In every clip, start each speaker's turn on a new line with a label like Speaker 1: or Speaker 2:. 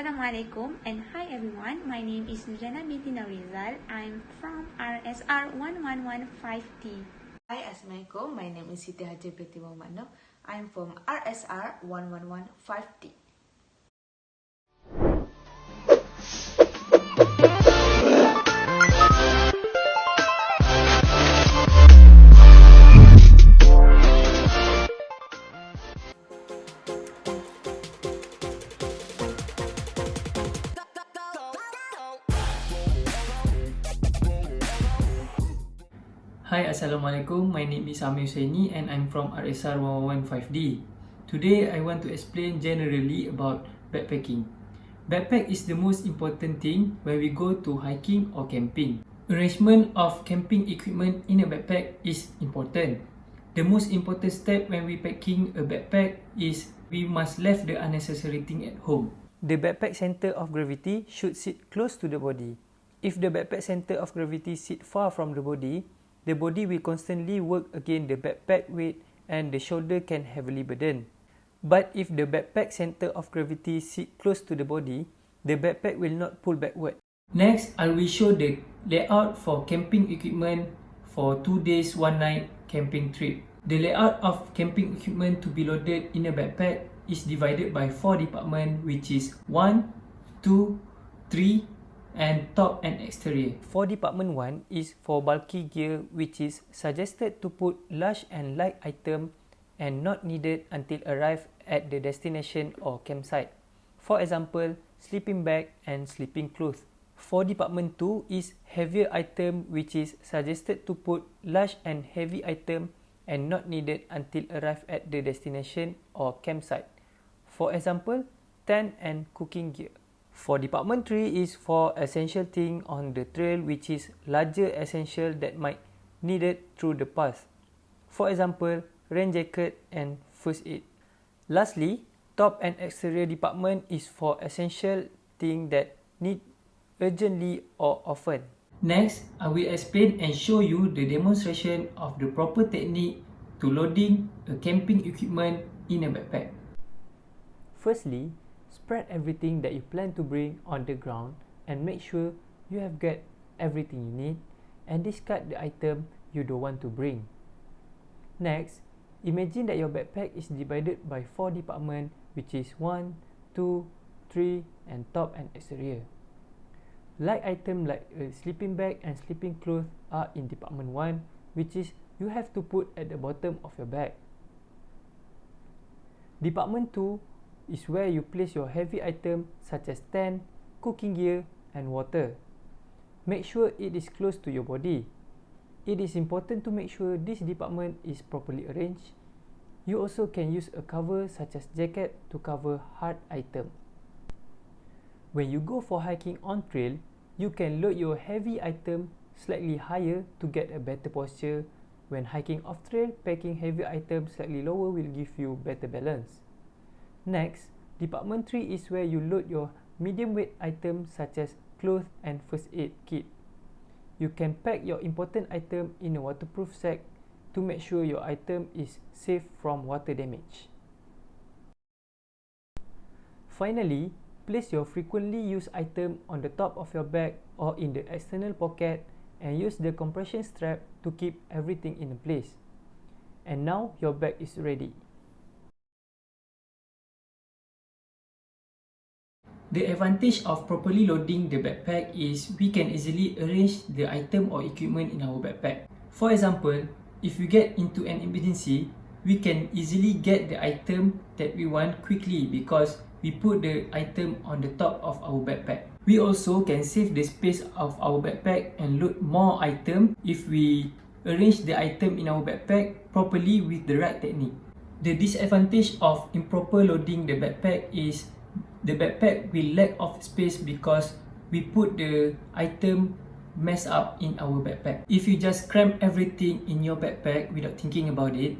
Speaker 1: Assalamualaikum and hi everyone, my name is BINTI NORIZAL. I'm from RSR1115D.
Speaker 2: Hi, Assalamualaikum. My name is SITI HAJAR. I'm from RSR1115D.
Speaker 3: Hi, Assalamualaikum. My name is HUSAINI and I'm from RSR1115D. Today, I want to explain generally about backpacking. Backpack is the most important thing when we go to hiking or camping. Arrangement of camping equipment in a backpack is important. The most important step when we packing a backpack is we must leave the unnecessary thing at home. The backpack center of gravity should sit close to the body. If the backpack center of gravity sit far from the body will constantly work against the backpack weight and the shoulder can heavily burden. But if the backpack center of gravity sit close to the body, the backpack will not pull backward. Next, I will show the layout for camping equipment for 2 days 1 night camping trip. The layout of camping equipment to be loaded in a backpack is divided by 4 departments, which is 1, 2, 3, and top and exterior. For department 1 is for bulky gear, which is suggested to put large and light item and not needed until arrive at the destination or campsite. For example, sleeping bag and sleeping clothes. For department 2 is heavier item, which is suggested to put large and heavy item and not needed until arrive at the destination or campsite. For example, tent and cooking gear. For department 3 is for essential thing on the trail, which is larger essential that might needed through the path. For example, rain jacket and first aid. Lastly, top and exterior department is for essential thing that need urgently or often. Next, I will explain and show you the demonstration of the proper technique to loading a camping equipment in a backpack. Firstly, spread everything that you plan to bring on the ground and make sure you have got everything you need and discard the item you don't want to bring. Next, imagine that your backpack is divided by 4 departments, which is 1, 2, 3, and top and exterior. Light items like a sleeping bag and sleeping clothes are in department 1, which is you have to put at the bottom of your bag. Department 2 is where you place your heavy item such as tent, cooking gear, and water. Make sure it is close to your body. It is important to make sure this department is properly arranged. You also can use a cover such as jacket to cover hard item. When you go for hiking on trail, you can load your heavy item slightly higher to get a better posture. When hiking off trail, packing heavy items slightly lower will give you better balance. Next, department 3 is where you load your medium weight items such as clothes and first aid kit. You can pack your important item in a waterproof sack to make sure your item is safe from water damage. Finally, place your frequently used item on the top of your bag or in the external pocket and use the compression strap to keep everything in place. And now your bag is ready. The advantage of properly loading the backpack is we can easily arrange the item or equipment in our backpack. For example, if we get into an emergency, we can easily get the item that we want quickly because we put the item on the top of our backpack. We also can save the space of our backpack and load more item if we arrange the item in our backpack properly with the right technique. The disadvantage of improper loading the backpack is the backpack will lack of space because we put the item mess up in our backpack. If you just cram everything in your backpack without thinking about it,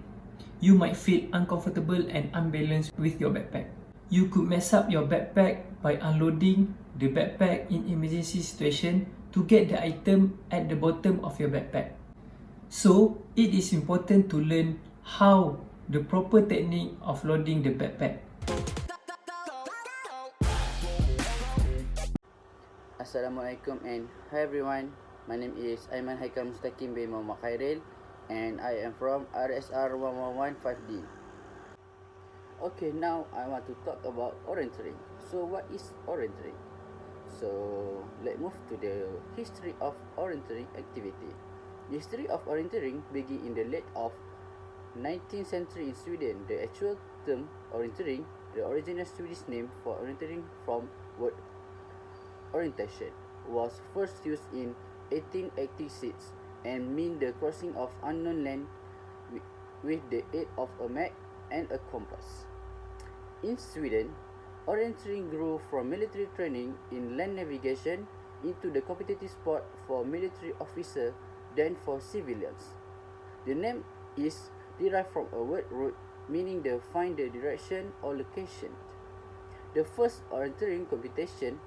Speaker 3: you might feel uncomfortable and unbalanced with your backpack. You could mess up your backpack by unloading the backpack in emergency situation to get the item at the bottom of your backpack. So, it is important to learn how the proper technique of loading the backpack.
Speaker 4: Assalamualaikum and hi everyone. My name is AIMMAN HAIQQAL MUSTAQQIM bin MOHAMAD KHAIRIL and I am from RSR1115D. Okay, now I want to talk about orienteering. So what is orienteering? So let's move to the history of orienteering activity. The history of orienteering began in the late of 19th century in Sweden. The actual term orienteering, the original Swedish name for orienteering from word orientation, was first used in 1886 and mean the crossing of unknown land with the aid of a map and a compass. In Sweden, orienteering grew from military training in land navigation into the competitive sport for military officers than for civilians. The name is derived from a word route meaning to find the direction or location. The first orienteering competition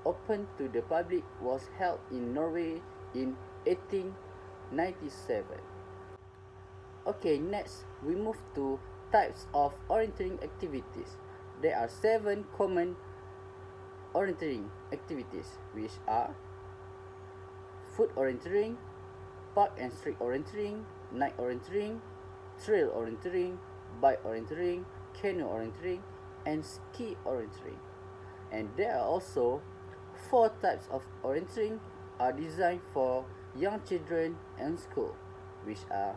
Speaker 4: open to the public was held in Norway in 1897. Okay, next we move to types of orienteering activities. There are 7 common orienteering activities, which are foot orienteering, park and street orienteering, night orienteering, trail orienteering, bike orienteering, canoe orienteering, and ski orienteering. And there are also 4 types of orienteering are designed for young children and school, which are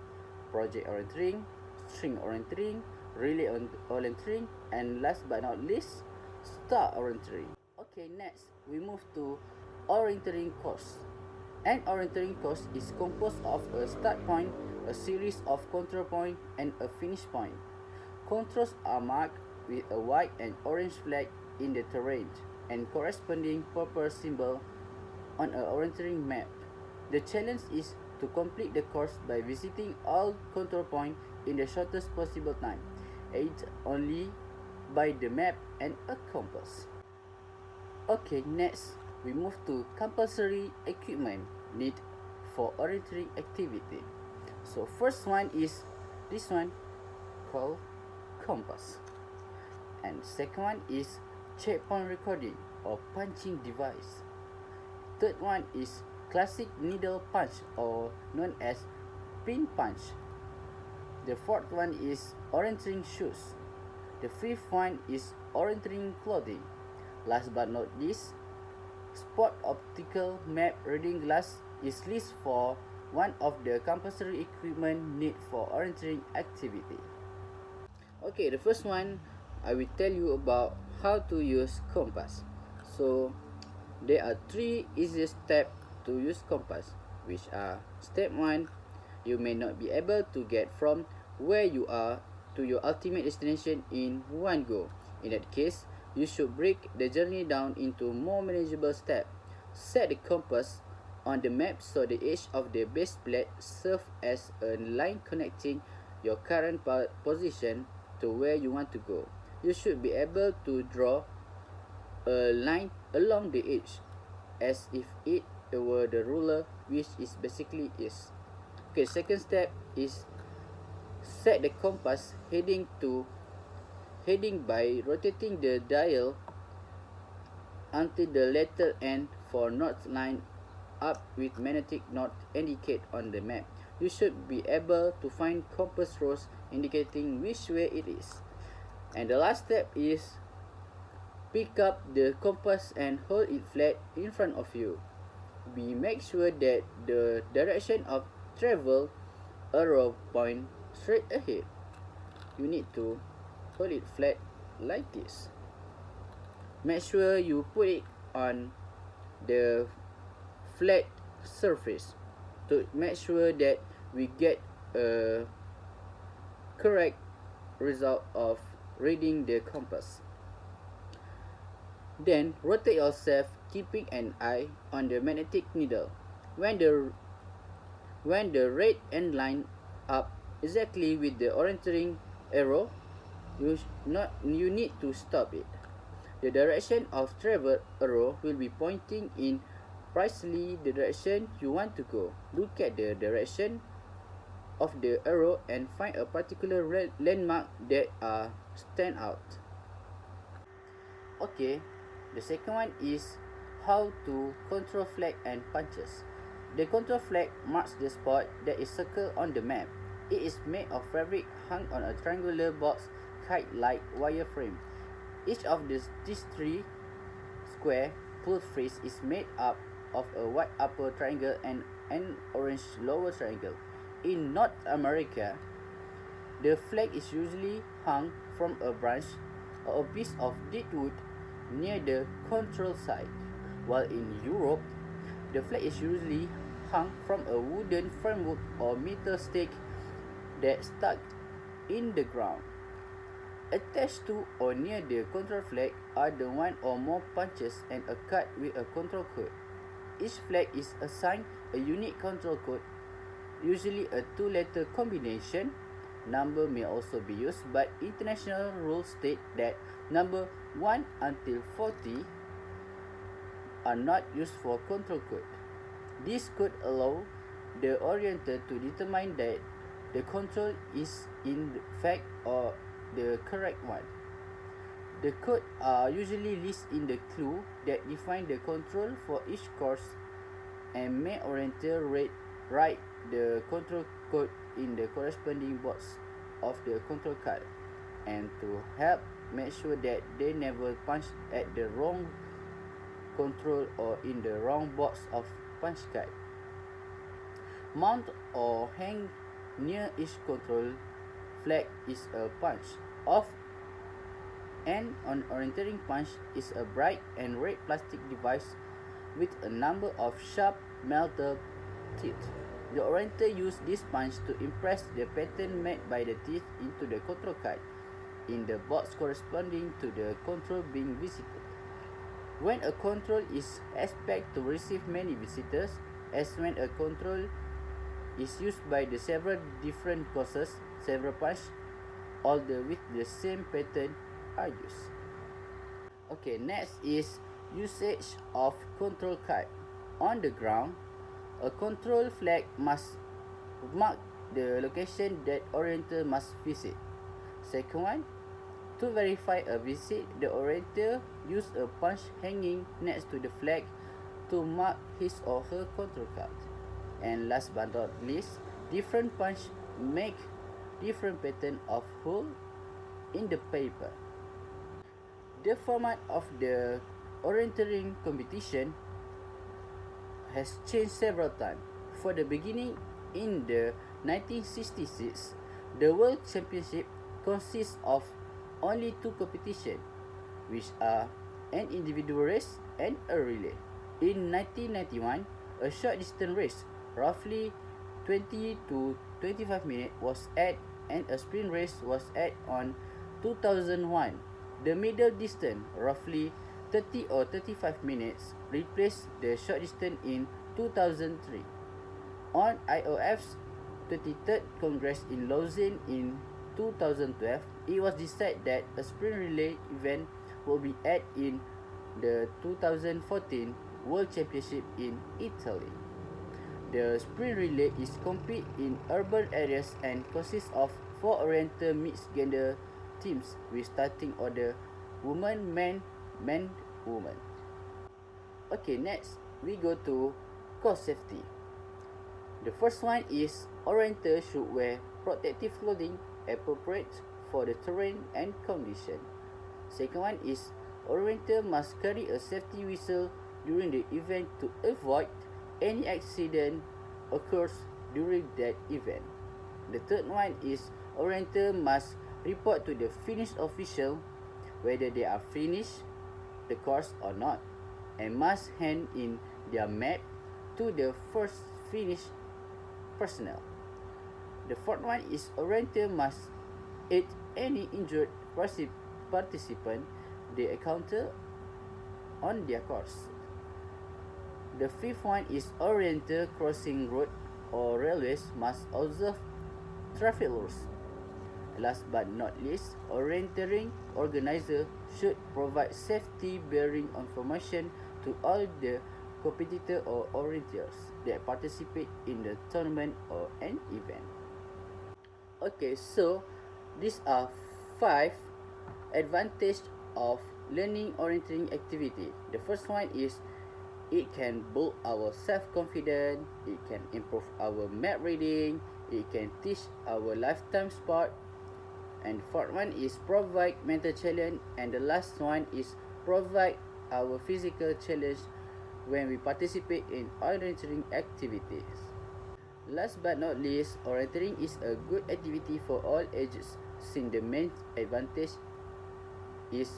Speaker 4: project orienteering, string orienteering, relay orienteering, and last but not least, star orienteering. Okay, next we move to orienteering course. An orienteering course is composed of a start point, a series of control points, and a finish point. Controls are marked with a white and orange flag in the terrain and corresponding purple symbol on an orienteering map. The challenge is to complete the course by visiting all control points in the shortest possible time, aided only by the map and a compass. Okay, next we move to compulsory equipment need for orienteering activity. So first one is this one called compass, and second one is checkpoint recording or punching device. Third one is classic needle punch or known as pin punch. The fourth one is orienteering shoes. The fifth one is orienteering clothing. Last but not least, sport optical map reading glass is listed for one of the compulsory equipment need for orienteering activity. Okay, the first one I will tell you about how to use compass. So there are 3 easiest steps to use compass, which are step 1, you may not be able to get from where you are to your ultimate destination in one go. In that case, you should break the journey down into more manageable steps. Set the compass on the map so the edge of the base plate serves as a line connecting your current position to where you want to go. You should be able to draw a line along the edge as if it were the ruler, which is basically is. Okay, second step is set the compass heading by rotating the dial until the lateral end for north line up with magnetic north indicate on the map. You should be able to find compass rose indicating which way it is. And the last step is pick up the compass and hold it flat in front of you. Make sure that the direction of travel arrow point straight ahead. You need to hold it flat like this. Make sure you put it on the flat surface to make sure that we get a correct result of reading the compass. Then rotate yourself, keeping an eye on the magnetic needle. When the red end line up exactly with the orienteering arrow, you need to stop it. The direction of travel arrow will be pointing in precisely the direction you want to go. Look at the direction of the arrow and find a particular landmark that stand out. Okay, the second one is how to control flag and punches. The control flag marks the spot that is circled on the map. It is made of fabric hung on a triangular box kite-like wire frame. Each of these three square pull face is made up of a white upper triangle and an orange lower triangle. In North America, the flag is usually hung from a branch or a piece of dead wood near the control side, while in Europe, the flag is usually hung from a wooden framework or metal stake that stuck in the ground. Attached to or near the control flag are the one or more punches and a card with a control code. Each flag is assigned a unique control code, usually a two-letter combination. Number may also be used, but international rules state that number 1 until 40 are not used for control code. This could allow the orienter to determine that the control is in fact or the correct one. The code are usually listed in the clue that define the control for each course, and may orienter write the control code in the corresponding box of the control card, and to help make sure that they never punch at the wrong control or in the wrong box of punch card. Mount or hang near each control flag is a punch off, and an orienteering punch is a bright and red plastic device with a number of sharp metal teeth. The orienter uses this punch to impress the pattern made by the teeth into the control card in the box corresponding to the control being visited. When a control is expected to receive many visitors, as when a control is used by the several different courses, several punch, all with the same pattern are used. Okay, next is usage of control card. On the ground, a control flag must mark the location that orienter must visit. Second one, to verify a visit, the orienter use a punch hanging next to the flag to mark his or her control card. And last but not least, different punch make different pattern of hole in the paper. The format of the orienteering competition has changed several times. For the beginning, in the 1966, the World Championship consists of only two competitions, which are an individual race and a relay. In 1991, a short distance race, roughly 20 to 25 minutes, was added, and a sprint race was added on 2001. The middle distance, roughly 30 or 35 minutes, replaced the short distance in 2003. On IOF's 23rd Congress in Lausanne in 2012, it was decided that a sprint relay event will be added in the 2014 World Championship in Italy. The sprint relay is compete in urban areas and consists of 4 oriented mixed gender teams with starting order woman, man, man, woman. Okay, next we go to course safety. The first one is orienter should wear protective clothing appropriate for the terrain and condition. Second one is orienter must carry a safety whistle during the event to avoid any accident occurs during that event. The third one is orienter must report to the finish official whether they are finished the course or not, and must hand in their map to the first finished personnel. The fourth one is orienter must aid any injured participant they encounter on their course. The fifth one is orienter crossing road or railways must observe traffic rules. Last but not least, orienteering organizer should provide safety bearing information to all the competitor or orienters that participate in the tournament or an event. Okay, so these are 5 advantages of learning orienteering activity. The first one is It can build our self-confidence, it can improve our map reading, it can teach our lifetime sport. And fourth one is provide mental challenge, and the last one is provide our physical challenge when we participate in orienteering activities. Last but not least, orienteering is a good activity for all ages, since the main advantage is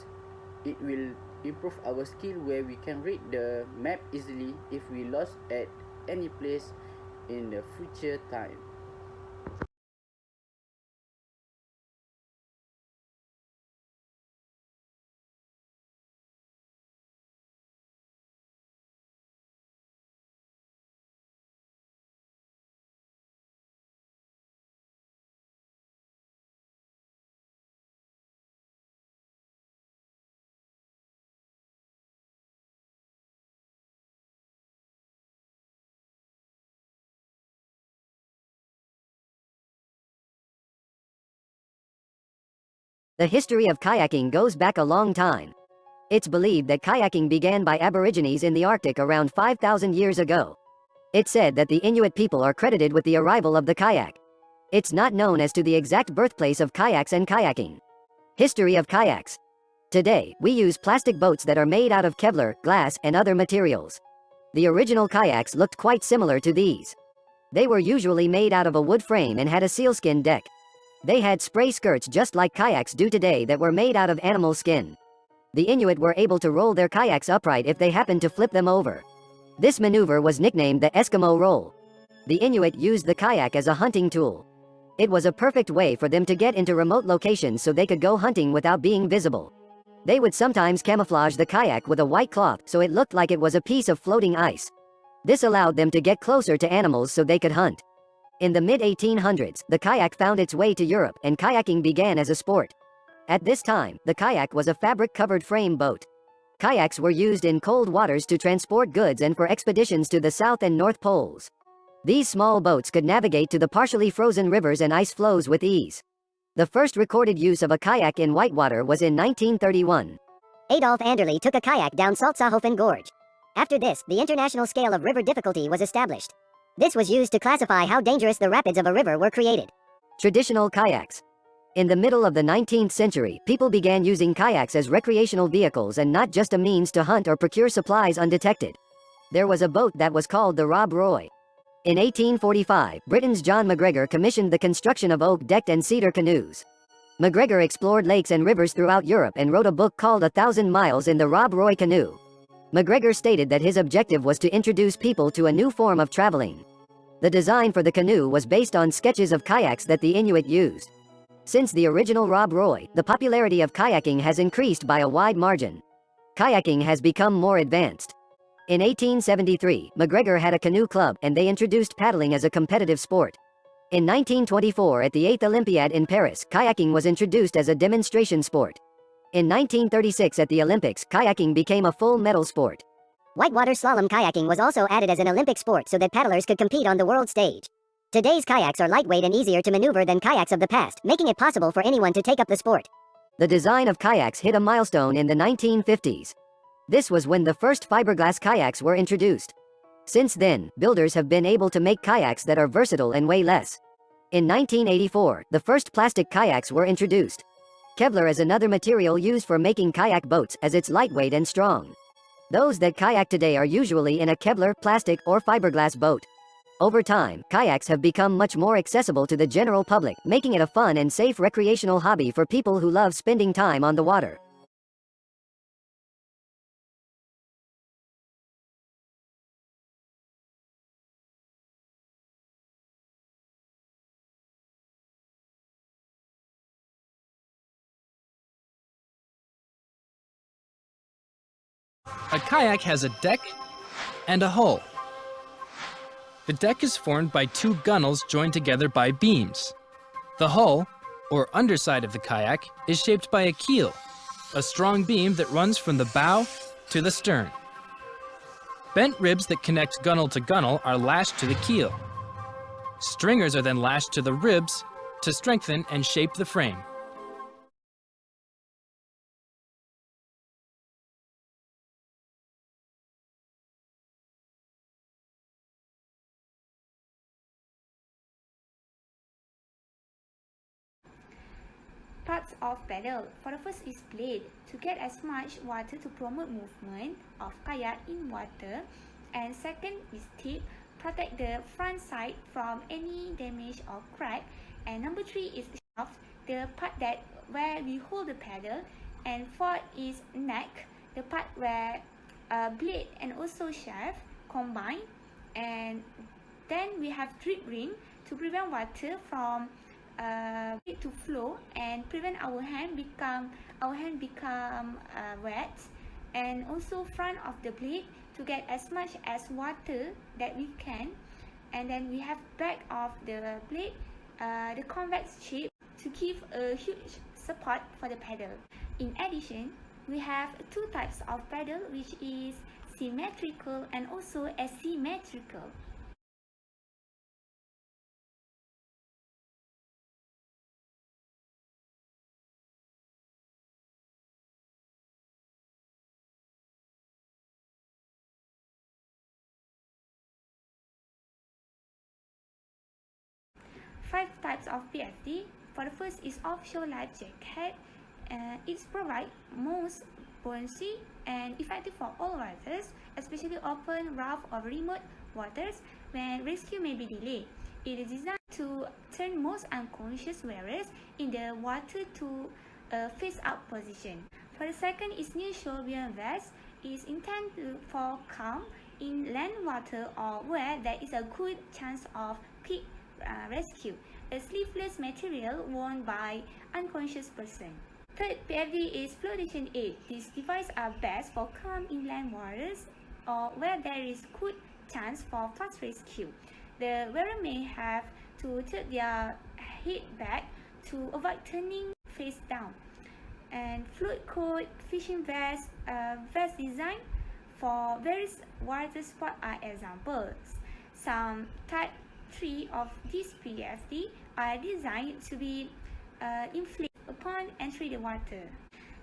Speaker 4: it will improve our skill where we can read the map easily if we lost at any place in the future time.
Speaker 5: The history of kayaking goes back a long time. It's believed that kayaking began by Aborigines in the Arctic around 5,000 years ago. It's said that the Inuit people are credited with the arrival of the kayak. It's not known as to the exact birthplace of kayaks and kayaking. History of kayaks. Today, we use plastic boats that are made out of Kevlar, glass, and other materials. The original kayaks looked quite similar to these. They were usually made out of a wood frame and had a sealskin deck. They had spray skirts just like kayaks do today that were made out of animal skin. The Inuit were able to roll their kayaks upright if they happened to flip them over. This maneuver was nicknamed the Eskimo roll. The Inuit used the kayak as a hunting tool. It was a perfect way for them to get into remote locations so they could go hunting without being visible. They would sometimes camouflage the kayak with a white cloth so it looked like it was a piece of floating ice. This allowed them to get closer to animals so they could hunt. In the mid-1800s, the kayak found its way to Europe, and kayaking began as a sport. At this time, the kayak was a fabric-covered frame boat. Kayaks were used in cold waters to transport goods and for expeditions to the South and North Poles. These small boats could navigate to the partially frozen rivers and ice floes with ease. The first recorded use of a kayak in whitewater was in 1931.
Speaker 6: Adolf Anderle took a kayak down Salzhofen Gorge. After this, the international scale of river difficulty was established. This was used to classify how dangerous the rapids of a river were created.
Speaker 5: Traditional kayaks. In the middle of the 19th century, people began using kayaks as recreational vehicles and not just a means to hunt or procure supplies undetected. There was a boat that was called the Rob Roy. In 1845, Britain's John MacGregor commissioned the construction of oak-decked and cedar canoes. MacGregor explored lakes and rivers throughout Europe and wrote a book called 1,000 Miles in the Rob Roy Canoe. MacGregor stated that his objective was to introduce people to a new form of traveling. The design for the canoe was based on sketches of kayaks that the Inuit used. Since the original Rob Roy, the popularity of kayaking has increased by a wide margin. Kayaking has become more advanced. In 1873, MacGregor had a canoe club, and they introduced paddling as a competitive sport. In 1924, at the 8th Olympiad in Paris, kayaking was introduced as a demonstration sport. In 1936 at the Olympics, kayaking became a full medal sport.
Speaker 6: Whitewater slalom kayaking was also added as an Olympic sport so that paddlers could compete on the world stage. Today's kayaks are lightweight and easier to maneuver than kayaks of the past, making it possible for anyone to take up the sport.
Speaker 5: The design of kayaks hit a milestone in the 1950s. This was when the first fiberglass kayaks were introduced. Since then, builders have been able to make kayaks that are versatile and weigh less. In 1984, the first plastic kayaks were introduced. Kevlar is another material used for making kayak boats, as it's lightweight and strong. Those that kayak today are usually in a Kevlar, plastic, or fiberglass boat. Over time, kayaks have become much more accessible to the general public, making it a fun and safe recreational hobby for people who love spending time on the water.
Speaker 7: A kayak has a deck and a hull. The deck is formed by two gunnels joined together by beams. The hull, or underside of the kayak, is shaped by a keel, a strong beam that runs from the bow to the stern. Bent ribs that connect gunnel to gunnel are lashed to the keel. Stringers are then lashed to the ribs to strengthen and shape the frame.
Speaker 1: parts of paddle. For the first is blade, to get as much water to promote movement of kayak in water. And second is tip, protect the front side from any damage or crack. And number 3 is shaft, the part that where we hold the paddle. And 4 is neck, the part where blade and also shaft combine. And then we have drip ring to prevent water from to flow and prevent our hand become wet. And also front of the blade to get as much as water that we can. And then we have back of the blade, the convex shape to give a huge support for the paddle. In addition, we have 2 types of paddle, which is symmetrical and also asymmetrical. Five types of PFD. For the first is offshore life jacket. It provides most buoyancy and effective for all waters, especially open, rough or remote waters when rescue may be delayed. It is designed to turn most unconscious wearers in the water to a face-up position. For the second is nearshore buoyant vest. It is intended for calm inland water or where there is a good chance of quick rescue. A sleeveless material worn by unconscious person. Third PFD is flotation aid. These devices are best for calm inland waters or where there is good chance for fast rescue. The wearer may have to tilt their head back to avoid turning face down. And float coat, fishing vest, vest designed for various water sports are examples. Some type 3 of this PFD are designed to be inflated upon entering the water.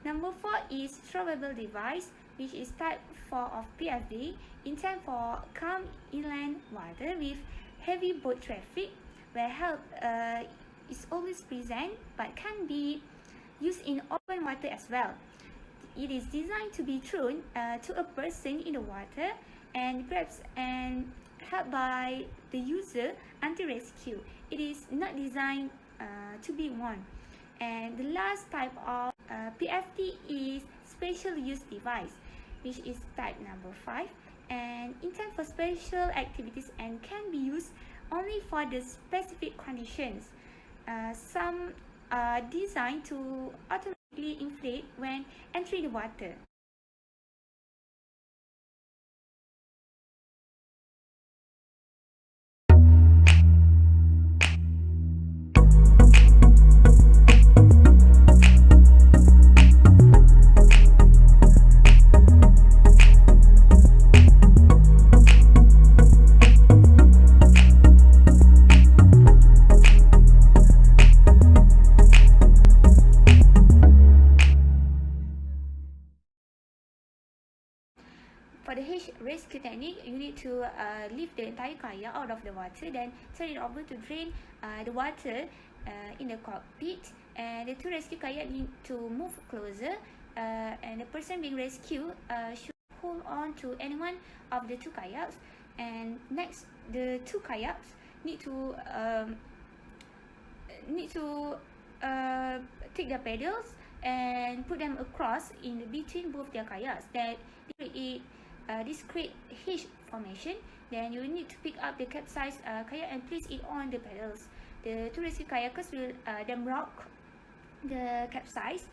Speaker 1: Number 4 is throwable device, which is type 4 of PFD, intended for calm inland water with heavy boat traffic, where help is always present but can be used in open water as well. It is designed to be thrown to a person in the water and perhaps helped by the user until rescue. It is not designed to be worn. And the last type of PFD is special use device, which is type number 5 and intended for special activities and can be used only for the specific conditions. Some are designed to automatically inflate when entering the water. For the rescue technique, you need to lift the entire kayak out of the water, then turn it over to drain the water in the cockpit. And the 2 rescue kayak need to move closer, and the person being rescued should hold on to any one of the 2 kayaks. And next, the 2 kayaks need to take the pedals and put them across in between both their kayaks. That this create H formation. Then you need to pick up the capsized kayak and place it on the pedals. The 2 rescue kayakers will then rock the capsized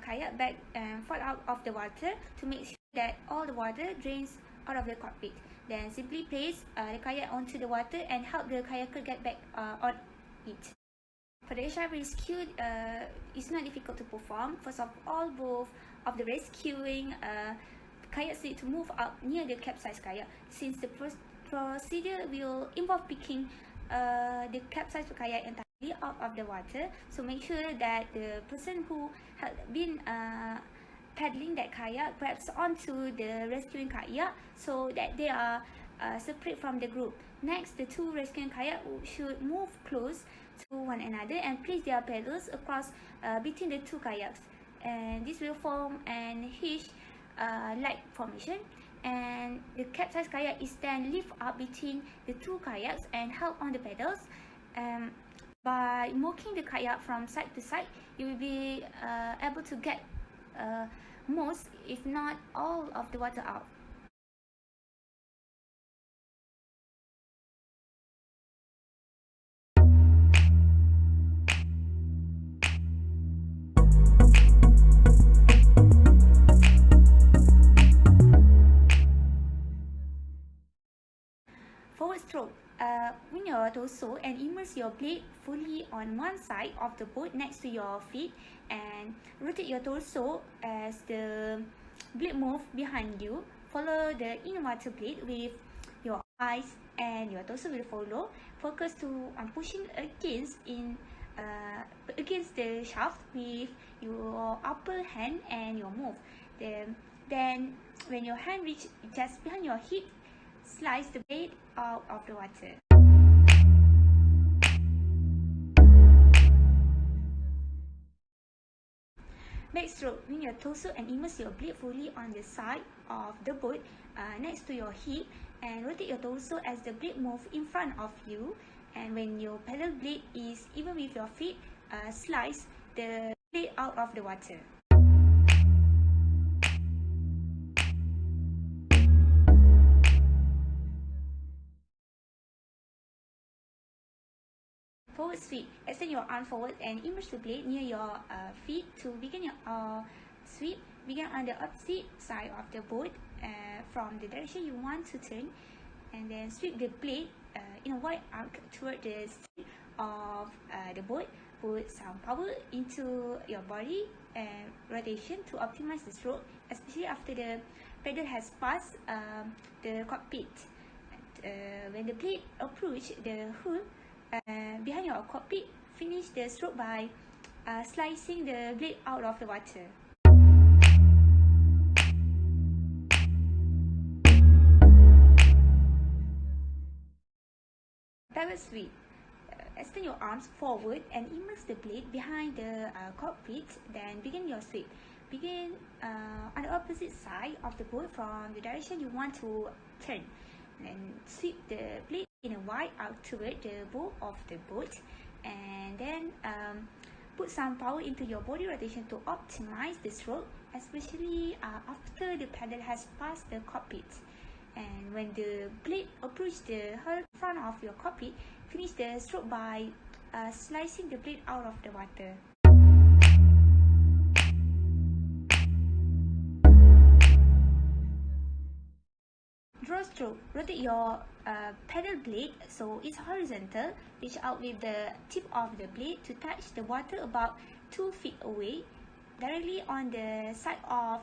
Speaker 1: kayak back and fall out of the water to make sure that all the water drains out of the cockpit. Then simply place the kayak onto the water and help the kayaker get back on it. For the HIQQAL rescue, it's not difficult to perform. First of all, both of the rescuing kayaks need to move up near the capsized kayak, since the procedure will involve picking the capsized kayak entirely out of the water. So make sure that the person who had been paddling that kayak grabs onto the rescuing kayak so that they are separate from the group. Next, the two rescuing kayak should move close to one another and place their paddles across between the two kayaks, and this will form an hitch-like formation, and the capsized kayak is then lift up between the two kayaks and held on the paddles. By moving the kayak from side to side, you will be able to get most, if not all, of the water out. Forward stroke. Wing your torso and immerse your blade fully on one side of the boat next to your feet, and rotate your torso as the blade moves behind you. Follow the in-water blade with your eyes and your torso will follow. Focus to pushing against the shaft with your upper hand and your move. Then when your hand reaches just behind your hip, slice the blade out of the water. Backstroke. Wing your torso and immerse your blade fully on the side of the boat next to your hip, and rotate your torso as the blade moves in front of you. And when your paddle blade is even with your feet, slice the blade out of the water. Forward sweep. Extend your arm forward and immerse the blade near your feet to begin your sweep. Begin on the opposite side of the boat from the direction you want to turn, and then sweep the blade in a wide arc toward the side of the boat. Put some power into your body and rotation to optimize the stroke, especially after the paddle has passed the cockpit. When the blade approaches the hull behind your cockpit, finish the stroke by slicing the blade out of the water. Pivot sweep. Extend your arms forward and immerse the blade behind the cockpit, then begin your sweep. Begin on the opposite side of the boat from the direction you want to turn. Then sweep the blade in a wide arc toward the bow of the boat, and then put some power into your body rotation to optimize the stroke, especially after the paddle has passed the cockpit. And when the blade approaches the hull front of your cockpit, finish the stroke by slicing the blade out of the water. Draw stroke. Rotate your paddle blade so it's horizontal. Reach out with the tip of the blade to touch the water about 2 feet away, directly on the side of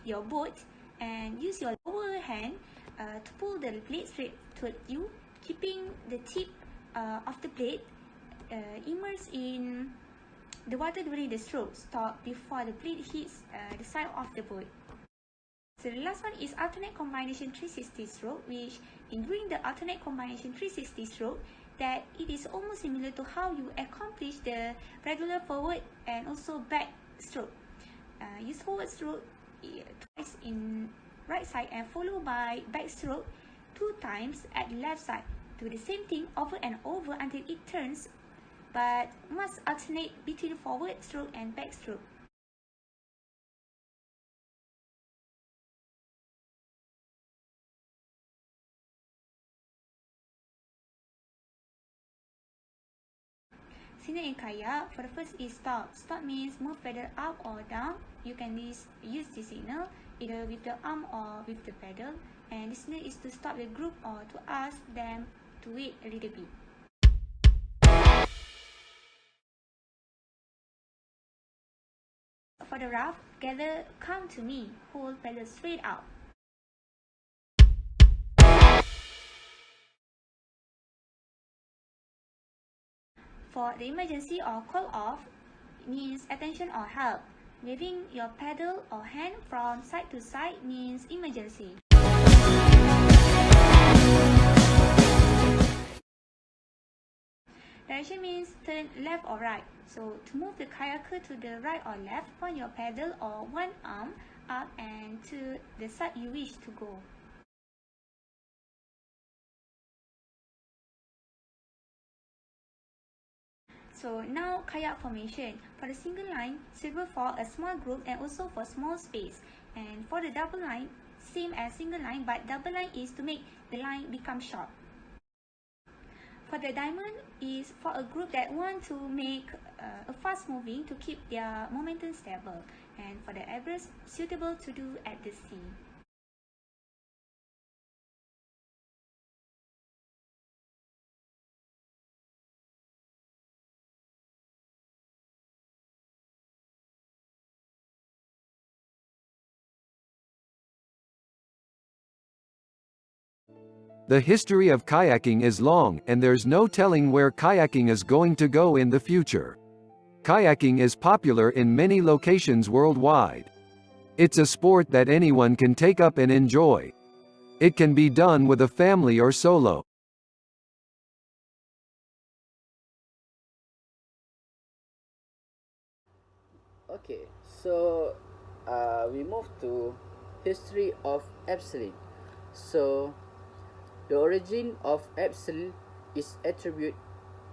Speaker 1: your boat, and use your lower hand to pull the blade straight toward you, keeping the tip of the blade immersed in the water during the stroke. Stop before the blade hits the side of the boat. So the last one is alternate combination 360 stroke, which during the alternate combination 360 stroke, that it is almost similar to how you accomplish the regular forward and also back stroke. Use forward stroke twice in right side and followed by back stroke 2 times at the left side. Do the same thing over and over until it turns, but must alternate between forward stroke and back stroke. Signal in kayak. For the first is stop. Stop means move paddle up or down. You can use this signal either with the arm or with the paddle. And the signal is to stop the group or to ask them to wait a little bit. For the rough, gather, come to me. Hold paddle straight out. For the emergency or call off, means attention or help. Waving your paddle or hand from side to side means emergency. Direction means turn left or right. So to move the kayaker to the right or left, point your paddle or one arm up and to the side you wish to go. So now kayak formation. For the single line, suitable for a small group and also for small space. And for the double line, same as single line, but double line is to make the line become short. For the diamond is for a group that want to make a fast moving to keep their momentum stable. And for the average, suitable to do at the sea.
Speaker 8: The history of kayaking is long, and there's no telling where kayaking is going to go in the future. Kayaking is popular in many locations worldwide. It's a sport that anyone can take up and enjoy. It can be done with a family or solo.
Speaker 4: Okay, so we move to history of abseiling. So the origin of abseil is attributed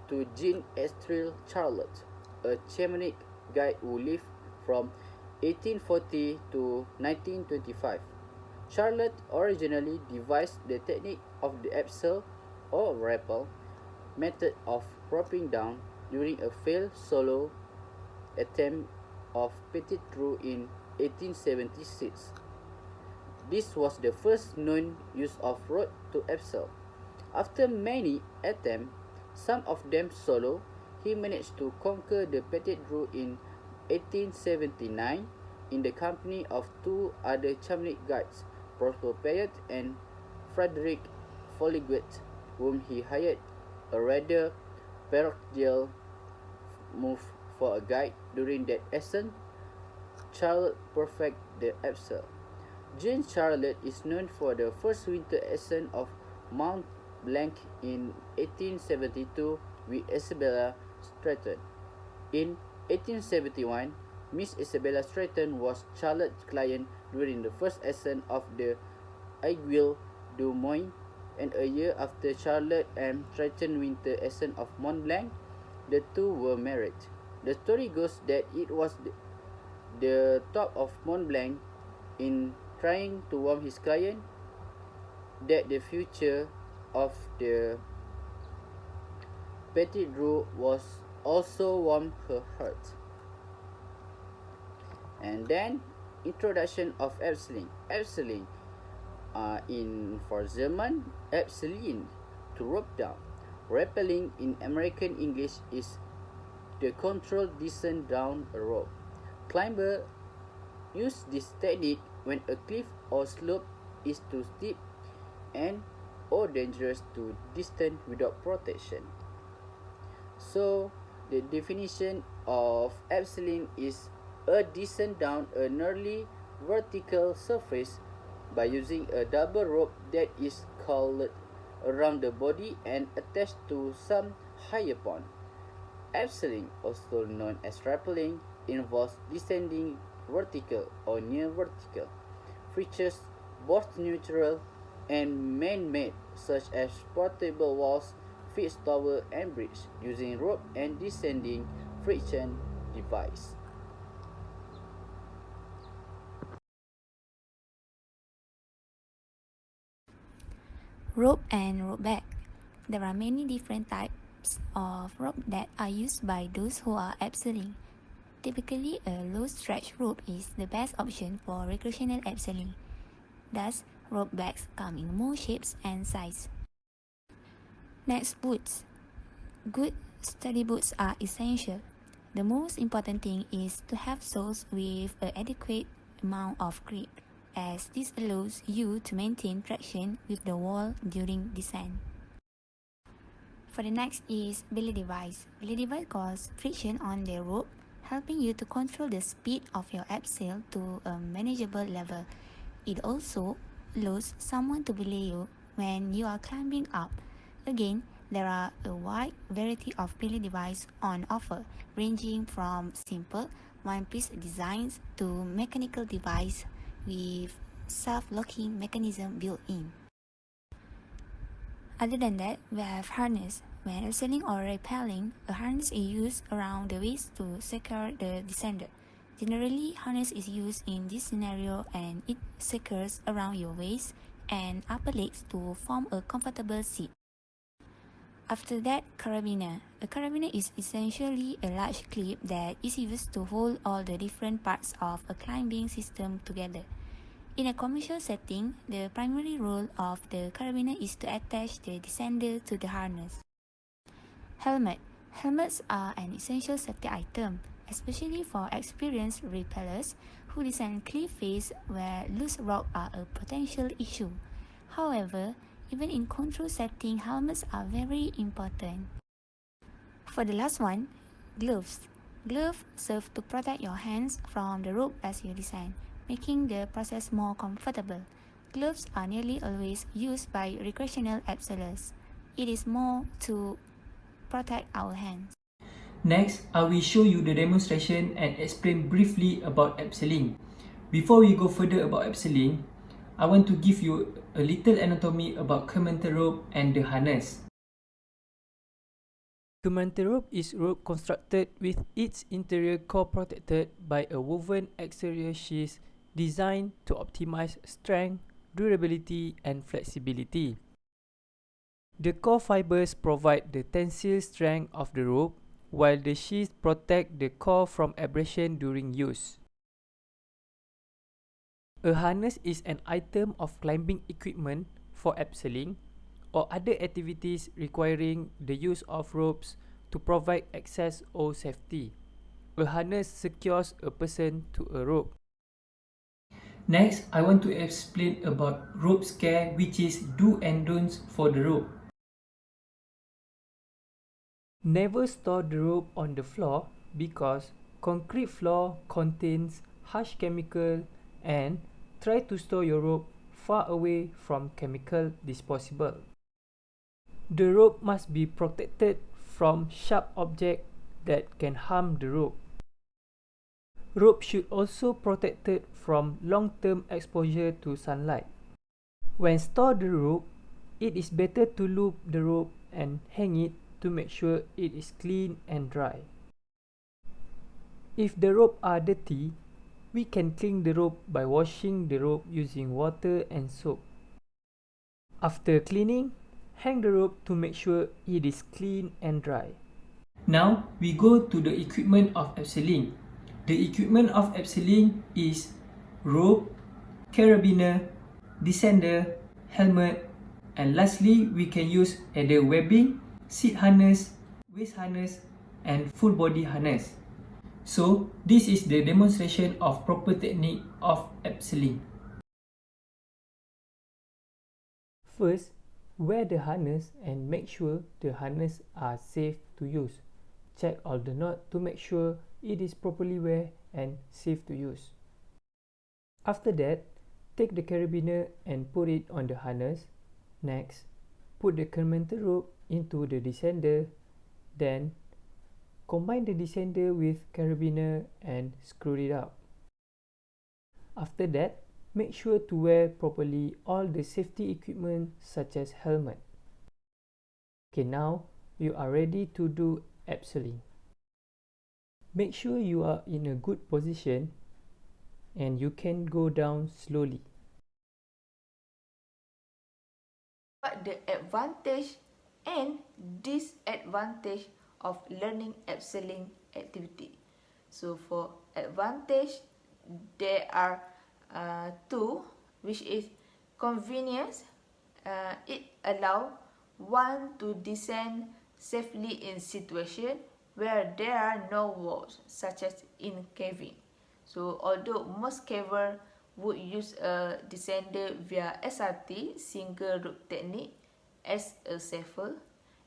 Speaker 4: to Jean Estrelle Charlotte, a shamanic guide who lived from 1840 to 1925. Charlotte originally devised the technique of the abseil or rappel method of dropping down during a failed solo attempt of Petit Trou in 1876. This was the first known use of rope to abseil. After many attempts, some of them solo, he managed to conquer the Petit Trou in 1879 in the company of two other Chamanic guides, Prosper Payet and Frederick Foliguet, whom he hired a rather parochial move for a guide. During that ascent, Charlotte perfected the abseil. Jean Charlotte is known for the first winter ascent of Mount Blanc in 1872 with Isabella Stratton. In 1871, Miss Isabella Stratton was Charlotte's client during the first ascent of the HAIQQAL du Mont, and a year after Charlotte and Stratton's winter ascent of Mont Blanc, the two were married. The story goes that it was the top of Mont Blanc, in trying to warm his client, that the future of the Petit Trou was also warm her heart. And then introduction of abseiling. Abseiling in for German, abseilen, to rope down. Rappelling in American English is the controlled descent down a rope. Climber use this technique when a cliff or slope is too steep and or dangerous to descend without protection. So the definition of abseiling is a descent down a nearly vertical surface by using a double rope that is coiled around the body and attached to some higher point. Abseiling, also known as rappelling, involves descending vertical or near vertical. Features both natural and man-made, such as portable walls, fixed tower and bridge, using rope and descending friction device.
Speaker 1: Rope and rope back. There are many different types of rope that are used by those who are abseiling. Typically, a low stretch rope is the best option for recreational abseiling. Thus, rope backs come in more shapes and sizes. Next, boots. Good sturdy boots are essential. The most important thing is to have soles with an adequate amount of grip, as this allows you to maintain traction with the wall during descent. For the next is belly device. Belly device causes friction on the rope, helping you to control the speed of your abseil to a manageable level. It also allows someone to belay you when you are climbing up. Again, There are a wide variety of play devices on offer, ranging from simple one-piece designs to mechanical devices with self-locking mechanism built in. Other than that, we have harness. When abseiling or rappelling, a harness is used around the waist to secure the descender. Generally, harness is used in this scenario and it secures around your waist and upper legs to form a comfortable seat. After that, carabiner. A carabiner is essentially a large clip that is used to hold all the different parts of a climbing system together. In a commercial setting, the primary role of the carabiner is to attach the descender to the harness. Helmet. Helmets are an essential safety item, especially for experienced rappellers who descend cliff face where loose rocks are a potential issue. However, even in control setting, helmets are very important. For the last one, gloves. Gloves serve to protect your hands from the rope as you descend, making the process more comfortable. Gloves are nearly always used by recreational abseilers. It is more to protect our hands.
Speaker 3: Next, I will show you the demonstration and explain briefly about abseiling. Before we go further about abseiling, I want to give you a little anatomy about Kermanter rope and the harness. Kermanter rope is rope constructed with its interior core protected by a woven exterior sheath designed to optimize strength, durability, and flexibility. The core fibers provide the tensile strength of the rope, while the sheath protect the core from abrasion during use. A harness is an item of climbing equipment for abseiling or other activities requiring the use of ropes to provide access or safety. A harness secures a person to a rope. Next, I want to explain about rope scare, which is do and don'ts for the rope. Never store the rope on the floor because concrete floor contains harsh chemical, and try to store your rope far away from chemical disposable. The rope must be protected from sharp objects that can harm the rope. Rope should also protected from long-term exposure to sunlight. When store the rope, it is better to loop the rope and hang it to make sure it is clean and dry. If the rope are dirty, we can clean the rope by washing the rope using water and soap. After cleaning, hang the rope to make sure it is clean and dry. Now, we go to the equipment of abseiling. The equipment of abseiling is rope, carabiner, descender, helmet, and lastly, we can use either webbing, seat harness, waist harness, and full body harness. So, this is the demonstration of proper technique of abseiling. First, wear the harness and make sure the harness are safe to use. Check all the knots to make sure it is properly wear and safe to use. After that, take the carabiner and put it on the harness. Next, put the Kermanter rope into the descender. Then, combine the descender with carabiner and screw it up. After that, make sure to wear properly all the safety equipment such as helmet. Okay, now you are ready to do abseiling. Make sure you are in a good position and you can go down slowly.
Speaker 2: What the advantage and disadvantage of learning abseiling activity? So for advantage, there are two, which is convenience. It allows one to descend safely in situation where there are no walls, such as in caving. So although most caver would use a descender via SRT, single rope technique, as a safer.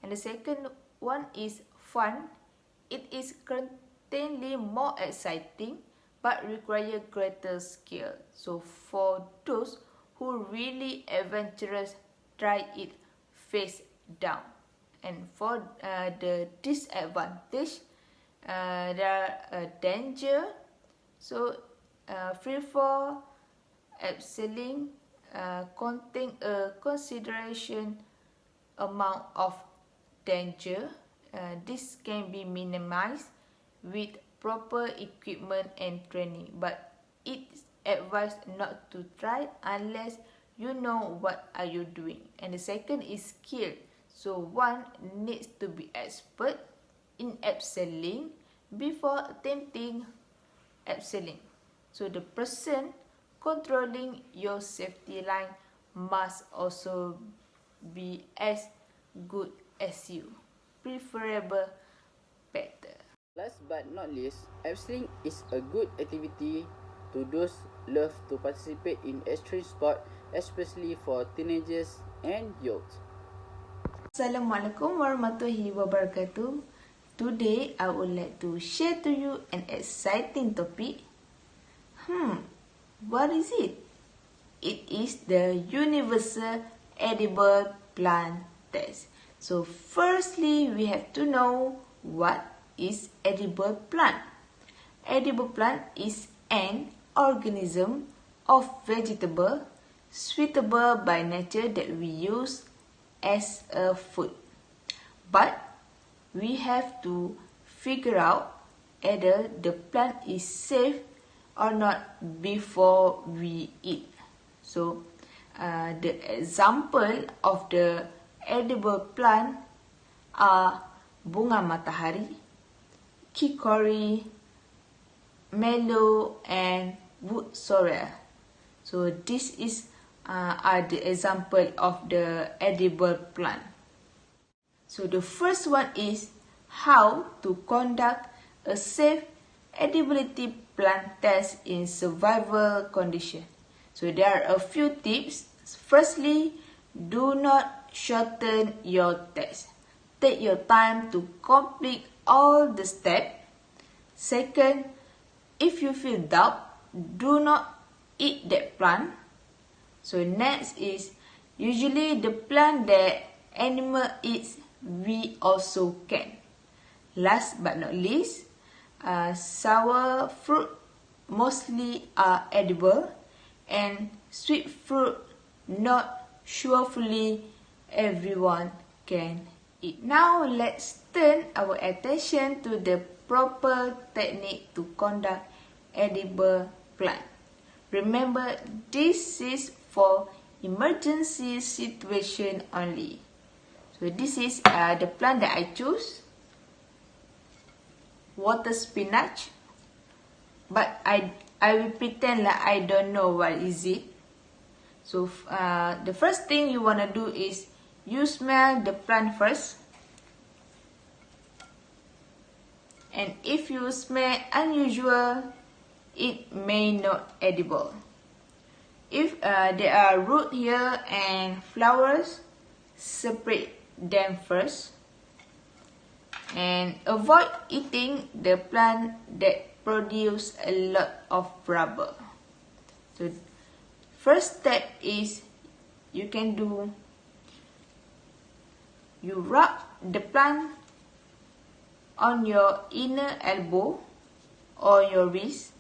Speaker 2: And the second one is fun. It is currently more exciting but require greater skill. So for those who really adventurous, try it face down. And for the disadvantage, there are danger. So free for abseiling contain a consideration amount of danger. This can be minimized with proper equipment and training, but it's advised not to try unless you know what are you doing. And the second is skill. So one needs to be expert in abseiling before attempting abseiling. So the person controlling your safety line must also be as good as you, preferable better.
Speaker 4: Last but not least, abseiling is a good activity to those love to participate in extreme sport, especially for teenagers and youth.
Speaker 2: Assalamualaikum warahmatullahi wabarakatuh. Today I would like to share to you an exciting topic. What is it? It is the universal edible plant test. So firstly, we have to know what is edible plant. Edible plant is an organism of vegetable suitable by nature that we use as a food. But we have to figure out whether the plant is safe or not before we eat. So the example of the edible plant are bunga matahari, chicory, mallow, and wood sorrel. So this is are the example of the edible plant. So the first one is how to conduct a safe edibility plant test in survival condition. So there are a few tips. Firstly, do not shorten your test. Take your time to complete all the steps. Second, if you feel doubt, do not eat that plant. So next is usually the plant that animal eats, we also can. Last but not least, sour fruit mostly are edible, and sweet fruit not surely everyone can eat. Now let's turn our attention to the proper technique to conduct edible plant. Remember, this is for emergency situation only. So this is the plant that I choose, water spinach, but I will pretend like I don't know what is it. So the first thing you want to do is you smell the plant first, and if you smell unusual, it may not edible. If there are root here and flowers, separate them first, and avoid eating the plant that produce a lot of rubber. So first step is you rub the plant on your inner elbow or your wrist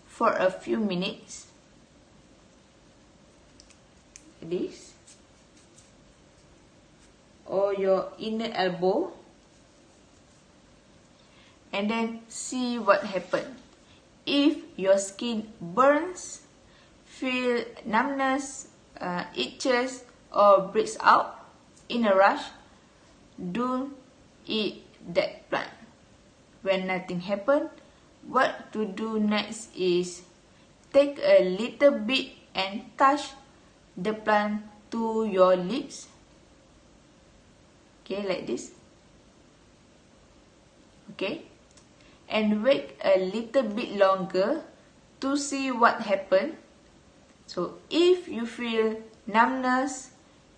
Speaker 2: for a few minutes. This or your inner elbow, and then see what happens. If your skin burns, feel numbness, itches, or breaks out in a rush, don't eat that plant. When nothing happens, what to do next is take a little bit and touch the plant to your lips. Okay, like this. Okay, and wait a little bit longer to see what happens. So if you feel numbness,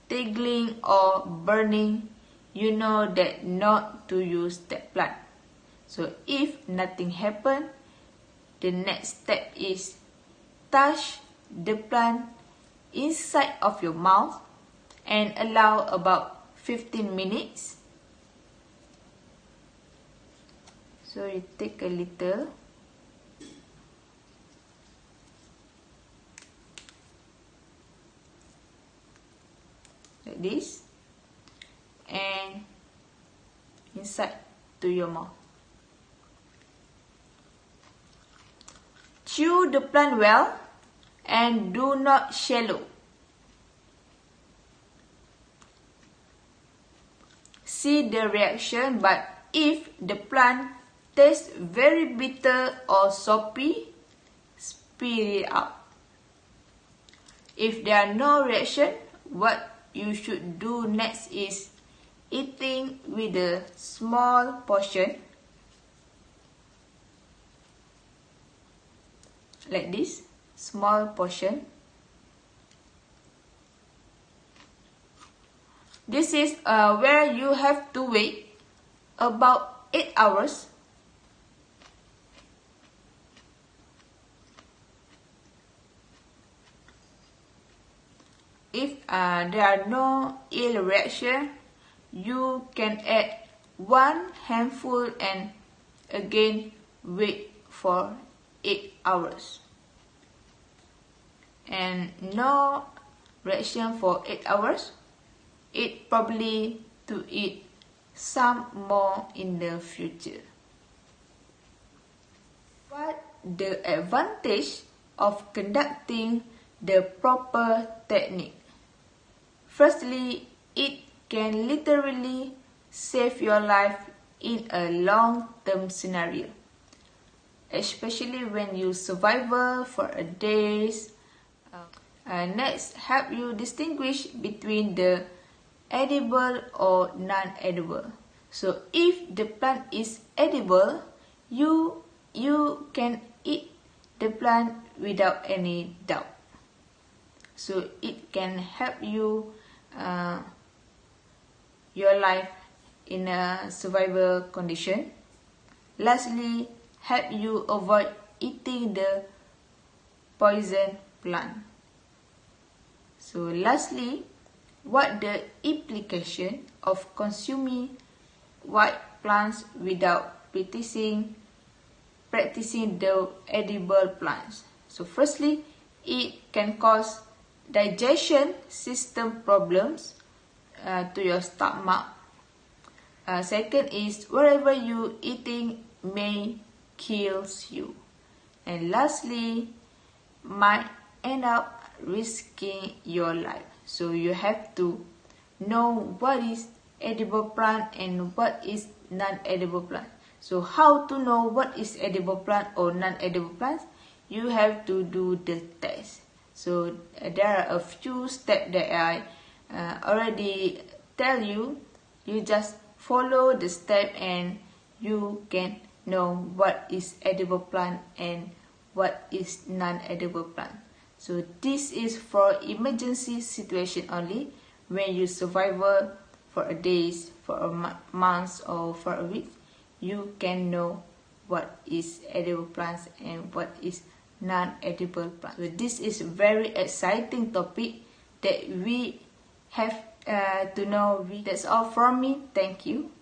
Speaker 2: tingling, or burning, you know that not to use that plant. So if nothing happens, the next step is touch the plant inside of your mouth and allow about 15 minutes. So you take a little. Like this. And inside to your mouth. Chew the plant well and do not swallow. See the reaction, but if the plant tastes very bitter or soapy, spit it out. If there are no reaction, what you should do next is eating with a small portion, like this, small portion. This is where you have to wait about 8 hours. If there are no ill reaction, you can add 1 handful and again wait for 8 hours. And no reaction for 8 hours, it probably to eat some more in the future. What the advantage of conducting the proper technique? Firstly, it can literally save your life in a long-term scenario, especially when you survive for a days. Next, help you distinguish between the edible or non-edible. So if the plant is edible, you can eat the plant without any doubt. So it can help you your life in a survival condition. Lastly, help you avoid eating the poison plant. So lastly, what the implication of consuming white plants without practicing the edible plants? So firstly, it can cause digestion system problems to your stomach. Second is whatever you eating may kills you. And lastly, might end up risking your life. So you have to know what is edible plant and what is non-edible plant. So how to know what is edible plant or non-edible plants? You have to do the test. So there are a few steps that I already tell you. You just follow the step and you can know what is edible plant and what is non-edible plant. So this is for emergency situation only, when you survive for a days, for a month or for a week, you can know what is edible plants and what is non-edible plants. So this is a very exciting topic that we have to know. That's all from me. Thank you.